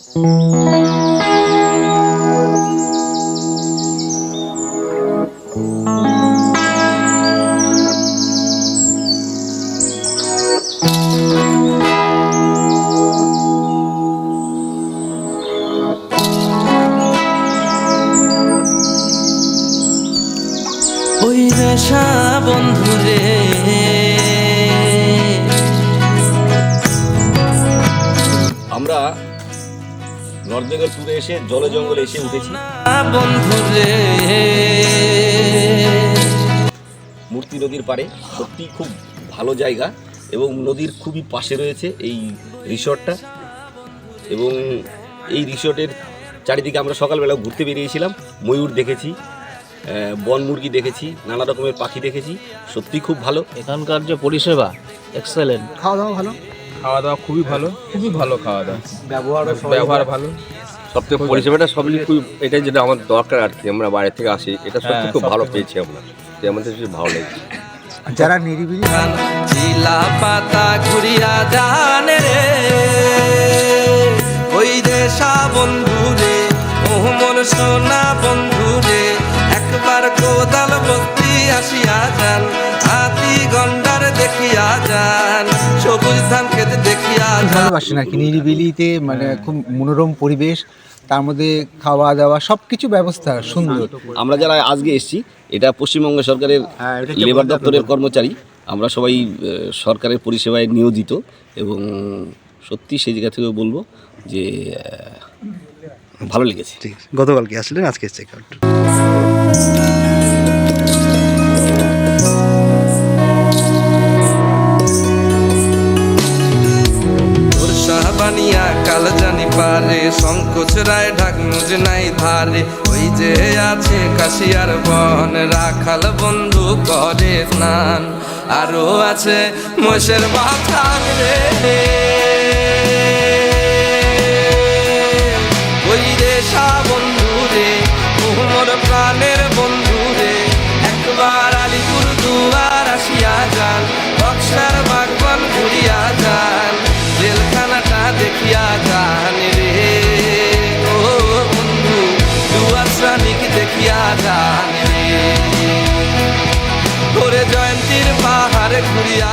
ওই নেশা বন্ধুরে আমরা নর্থ বেঙ্গল ট্যুরে এসে জলে জঙ্গলে এসে উঠেছি বন্ধুরে মূর্তি নদীর পাড়ে। সত্যি খুব ভালো জায়গা এবং নদীর খুবই পাশে রয়েছে এই রিসর্টটা। এবং এই রিসর্টের চারিদিকে আমরা সকালবেলা ঘুরতে বেরিয়েছিলাম, ময়ূর দেখেছি, বন মুরগি দেখেছি, নানা রকমের পাখি দেখেছি। সত্যি খুব ভালো এখানকার যে পরিষেবা এক্সেলেন্ট। খাওয়া দাওয়া ভালো, খাওয়া দাওয়া খুবই ভালো, খুবই ভালো খাওয়া দাওয়া, ব্যবহার ভালো, সবথেকে পরিষেবাটা সবই খুব, এটাই যেটা আমার দরকার আর কি। আমরা বাইরে থেকে আসি, এটা সত্যি খুব ভালো পেয়েছি আমরা, আমাদের খুব ভালো লেগেছে। যারা নিরিবিলি চিলা পাতা ঘুরিয়া জানে রে ওই দেশা বন্ধুরে মোহমন সোনা বন্ধুরে একবার কোদাল বস্তি আসিয়া যান, হাতি গন্ডার দেখিয়া যান, সবুজ ধান খেতে দেখিয়া যান। ভালোবাসেন আর কি নিরিবিলিতে, মানে খুব মনোরম পরিবেশ, তার মধ্যে খাওয়া দাওয়া সব কিছু ব্যবস্থা সুন্দর। আমরা যারা আজকে এসেছি, এটা পশ্চিমবঙ্গ সরকারের লেবার দপ্তরের কর্মচারী। আমরা সবাই সরকারের পরিষেবায় নিয়োজিত এবং সত্যি সেই জায়গা থেকে বলবো যে ভালো লেগেছে। ঠিক আছে, গতকালকে আসলেন, আজকে চেক আউট। বানিয়া কাল জানি পারে সংকোচ রায় ঢাকনুজ নাই ধারে ওই যে আছে কাশিয়ার বন রাখাল বন্ধু করে স্নান আরো আছে মোষের বাথান রে ওই দেশা বন্ধু রে মোর প্রাণের বন্ধু রে একবার আলিপুর দুয়ার আসিয়া যান বক্সার বাগবান ঘুরিয়া যান জেলখানাটা দেখিয়া যান রে ও বন্ধু দুয়ার শ্রানিক দেখিয়া যান রে ওরে জয়ন্তীর পাহাড়ে ঘুরিয়া